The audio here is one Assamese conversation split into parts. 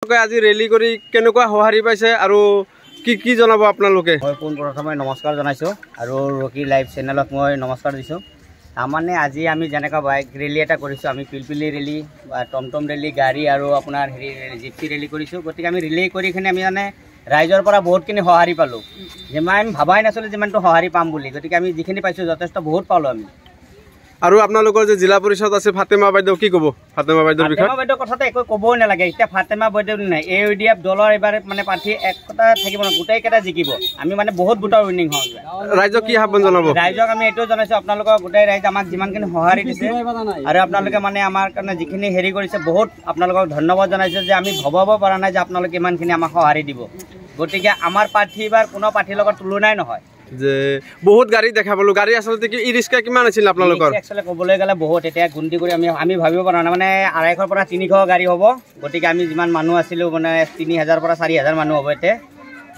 আপোনালোকে আজি ৰেলী কৰি কেনেকুৱা সঁহাৰি পাইছে আৰু কি জনাব আপোনালোকে? মই পোনপ্ৰথমে নমস্কাৰ জনাইছোঁ আৰু ৰকি লাইভ চেনেলক মই নমস্কাৰ দিছোঁ। তাৰমানে আজি আমি যেনেকুৱা বাইক ৰেলী এটা কৰিছোঁ, আমি পিলপিলি ৰেলী বা টমটম ৰেলী, গাড়ী আৰু আপোনাৰ জিপচি ৰেলী কৰিছোঁ। গতিকে আমি ৰেলী কৰি কিনে আমি মানে ৰাইজৰ পৰা বহুতখিনি সঁহাৰি পালোঁ। যিমান আমি ভাবাই নাছিলোঁ যিমানটো সঁহাৰি পাম বুলি। গতিকে আমি যিখিনি পাইছোঁ যথেষ্ট বহুত পালোঁ আমি। আৰু আপোনালোকৰ যে জিলা পৰিষদ আছে ফাতেমা বাইদেউ, কি ক'ব ফাতেমা বাইদেউৰ বিষয়ে? ফাতেমা বাইদেউৰ কথাটো একো ক'বই নালাগে। এতিয়া ফাতেমা বাইদেউ নাই, AUDF দলৰ এবাৰ মানে প্ৰাৰ্থী একটা থাকিব না, গোটেইকেইটা জিকিব। আমি মানে বহুত ভোটৰ উইনিং হ'ল। ৰাইজক কি আহ্বান জনাব? ৰাইজক আমি এইটো জনাইছোঁ, আপোনালোকৰ গোটেই ৰাইজ আমাক যিমানখিনি সঁহাৰি দিছে আৰু আপোনালোকে মানে আমাৰ কাৰণে যিখিনি হেৰি কৰিছে, বহুত আপোনালোকক ধন্যবাদ জনাইছোঁ যে আমি ভবাব পৰা নাই যে আপোনালোকে ইমানখিনি আমাক সঁহাৰি দিব। গতিকে আমাৰ প্ৰাৰ্থী এইবাৰ কোনো প্ৰাৰ্থীৰ লগত তুলনাই নহয়। যে বহুত গাড়ী দেখা পালো, গাড়ী আচলতে কি ই ৰিক্সা কিমান আছিল আপোনালোকৰ? একচুৱেলি ক'বলৈ গ'লে বহুত, এতিয়া গুণতি কৰি আমি ভাবিব পৰা নাই, মানে 250 পৰা 300 গাড়ী হ'ব। গতিকে আমি যিমান মানুহ আছিলোঁ মানে 3000 পৰা 4000 মানুহ হ'ব এতিয়া।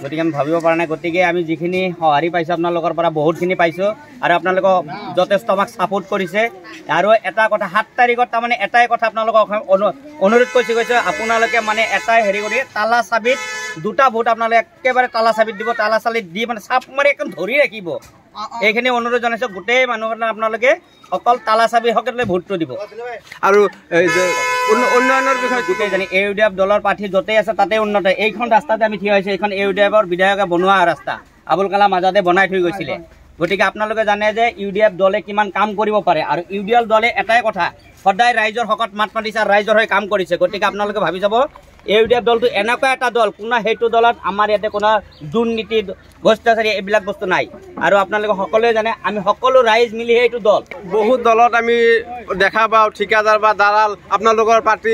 গতিকে আমি ভাবিব পৰা নাই। গতিকে আমি যিখিনি সঁহাৰি পাইছোঁ আপোনালোকৰ পৰা বহুতখিনি পাইছোঁ আৰু আপোনালোকক যথেষ্ট আমাক ছাপোৰ্ট কৰিছে। আৰু এটা কথা 7 তাৰিখত তাৰমানে এটাই কথা আপোনালোকক অনুৰোধ কৰিছোঁ, আপোনালোকে মানে এটাই হেৰি কৰি তালা চাবিত 2টা ভোট আপোনালোকে একেবাৰে তালা চাবিত দিব, তালা চাবিত দি মানে চাপ মাৰি একদম ধৰি ৰাখিব। এইখিনি অনুৰোধ জনাইছোঁ গোটেই মানুহৰ আপোনালোকে অকল তালা চাবি সকলে ভোটটো দিব। আৰু উন্নয়নৰ বিষয়ে গোটেই জানি AUDF দলৰ প্ৰাৰ্থী য'তেই আছে তাতে উন্নত। এইখন ৰাস্তাতে আমি থিয় হৈছোঁ, এইখন AUDFৰ বিধায়কে বনোৱা ৰাস্তা, আবুল কালাম আজাদে বনাই থৈ গৈছিলে। গতিকে আপোনালোকে জানে যে UDF দলে কিমান কাম কৰিব পাৰে আৰু UDF দলে এটাই কথা সদায় ৰাইজৰ হকত মাত মাতিছে আৰু ৰাইজৰ হৈ কাম কৰিছে। গতিকে আপোনালোকে ভাবি যাব AUDF দলটো এনেকুৱা এটা দল, কোনো সেইটো দলত আমাৰ ইয়াতে কোনো দুৰ্নীতি ভ্ৰষ্টাচাৰী এইবিলাক বস্তু নাই। আৰু আপোনালোকে সকলোৱে জানে আমি সকলো ৰাইজ মিলিহে এইটো দল। বহুত দলত আমি দেখা পাওঁ ঠিকাদাৰ বা দালাল, আপোনালোকৰ পাৰ্টি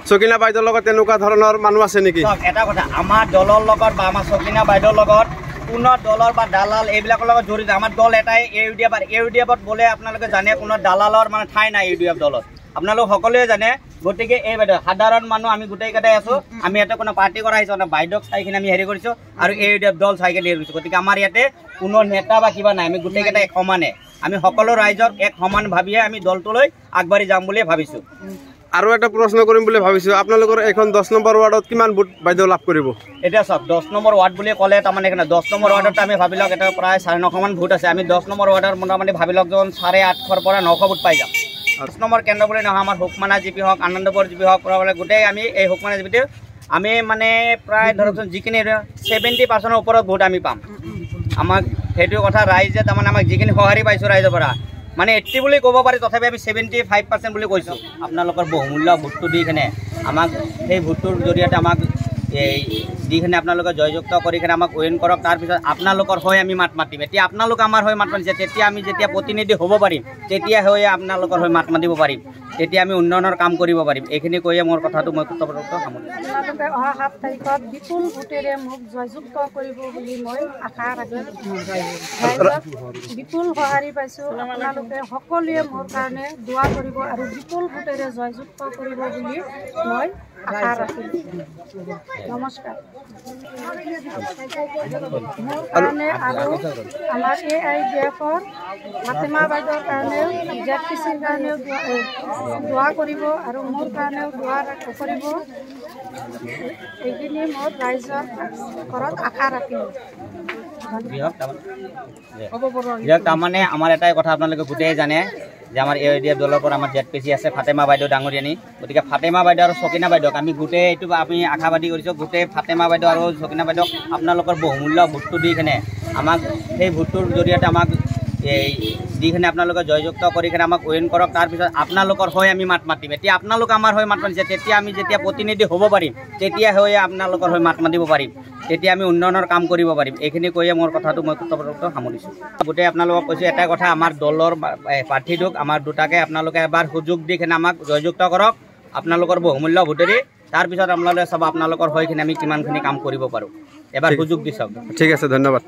চকিনা বাইদেউৰ লগত তেনেকুৱা ধৰণৰ মানুহ আছে নেকি? এটা কথা, আমাৰ দলৰ লগত বা আমাৰ চকিনা বাইদেউৰ লগত কোনো দলৰ বা দালাল এইবিলাকৰ লগত জড়িত আমাৰ দল এটাই AUDF। আৰু AUDFত বোলে আপোনালোকে জানে কোনো দালালৰ মানে ঠাই নাই UDF দলত, আপোনালোক সকলোৱে জানে। গতিকে এই বাইদেউ সাধাৰণ মানুহ আমি গোটেইকেইটাই আছোঁ। আমি ইয়াতে কোনো পাৰ্টি কৰা আহিছোঁ না, বাইদেউক চাই কিনে আমি হেৰি কৰিছোঁ আৰু AUDF দল চাই কিনে হেৰি কৰিছোঁ। গতিকে আমাৰ ইয়াতে কোনো নেতা বা কিবা নাই, আমি গোটেইকেইটা এক সমানে, আমি সকলো ৰাইজক এক সমান ভাবিয়ে আমি দলটোলৈ আগবাঢ়ি যাম বুলি ভাবিছোঁ। আৰু এটা প্ৰশ্ন কৰিম বুলি ভাবিছোঁ, আপোনালোকৰ এখন 10 নম্বৰ ৱাৰ্ডত কিমান ভোট বাইদেউ লাভ কৰিব? এতিয়া চাওক 10 নম্বৰ ৱাৰ্ড বুলি ক'লে তাৰমানে 10 নম্বৰ ৱাৰ্ডত আমি ভাবি লওক এটা প্ৰায় 950 মান ভোট আছে। আমি 10 নম্বৰ ৱাৰ্ডৰ মোটামুটি ভাবি লওক যেন 850 পৰা 900 ভোট পাই যাম। 10 নম্বৰ কেন্দ্ৰ বুলি নহয়, আমাৰ হুকমানা জিপি হওক, আনন্দপুৰ জিপি হওক, গোটেই আমি এই হুকমানা জিপিতে আমি মানে প্ৰায় ধৰকচোন যিখিনি 70% ওপৰত ভোট আমি পাম। আমাক সেইটো কথা ৰাইজে তাৰমানে আমাক যিখিনি সঁহাৰি পাইছোঁ ৰাইজৰ পৰা মানে 80 বুলি ক'ব পাৰি, তথাপি আমি 75% বুলি কৈছোঁ। আপোনালোকৰ বহুমূল্য ভোটটো দি কিনে আমাক সেই ভোটটোৰ জৰিয়তে আমাক এই দি কিনে আপোনালোকে জয়যুক্ত কৰি কিনে আমাক উইন কৰক। তাৰপিছত আপোনালোকৰ হৈ আমি মাত মাতিম। এতিয়া আপোনালোক আমাৰ হৈ মাত মাতিছে, তেতিয়া আমি যেতিয়া প্ৰতিনিধি হ'ব পাৰিম, তেতিয়া হৈ আপোনালোকৰ হৈ মাত মাতিব পাৰিম, তেতিয়া আমি উন্নয়নৰ কাম কৰিব পাৰিম। এইখিনি কৈয়ে মোৰ কথাটো মই সামৰিছোঁ। আপোনালোকে অহা 7 তাৰিখত বিপুল ভোটেৰে মোক জয়যুক্ত কৰিব বুলি মই আশা ৰাখিছোঁ। ৰাইজক বিপুল সঁহাৰি পাইছোঁ, আপোনালোকে সকলোৱে মোৰ কাৰণে দোৱা কৰিব আৰু বিপুল ভোটেৰে জয়যুক্ত কৰিব বুলি মই আশা ৰাখিছোঁ। নমস্কাৰ। মোৰ কাৰণে আৰু আমাৰ AIDFৰ ফাতেমা বাইদেউৰ কাৰণেও, ZPCৰ কাৰণেও দোৱা কৰিব আৰু মোৰ কাৰণেও দোৱা কৰিব। এইখিনি মোৰ ৰাইজৰ ঘৰত আশা ৰাখিম। তাৰমানে আমাৰ এটাই কথা আপোনালোকে গোটেই জানে যে আমাৰ AUDF দলৰ পৰা আমাৰ ZPC আছে ফাতেমা বাইদেউ ডাঙৰীয়ানী। গতিকে ফাতেমা বাইদেউ আৰু চকিনা বাইদেউক আমি গোটেই এইটো আমি আশাবাদী কৰিছোঁ, গোটেই ফাতেমা বাইদেউ আৰু চকিনা বাইদেউক আপোনালোকৰ বহুমূল্য ভোটটো দি কিনে আমাক সেই ভোটটোৰ জৰিয়তে আমাক এই দি কিনে আপোনালোকে জয়যুক্ত কৰি কিনে আমাক উইন কৰক। তাৰপিছত আপোনালোকৰ হৈ আমি মাত মাতিম। এতিয়া আপোনালোক আমাৰ হৈ মাত মাতিছে, তেতিয়া আমি যেতিয়া প্ৰতিনিধি হ'ব পাৰিম, তেতিয়া হৈ আপোনালোকৰ হৈ মাত মাতিব পাৰিম, তেতিয়া আমি উন্নয়নৰ কাম কৰিব পাৰিম। এইখিনি কৈয়ে মোৰ কথাটো মই সামৰিছোঁ। গোটেই আপোনালোকক কৈছোঁ এটাই কথা, আমাৰ দলৰ প্ৰাৰ্থীটোক আমাৰ দুটাকে আপোনালোকে এবাৰ সুযোগ দি কিনে আমাক জয়যুক্ত কৰক আপোনালোকৰ বহুমূল্য ভোটেৰে। তাৰপিছত আপোনালোকে চাব আপোনালোকৰ হৈ কিনে আমি কিমানখিনি কাম কৰিব পাৰোঁ। এবাৰ সুযোগ দি চাওক। ঠিক আছে, ধন্যবাদ।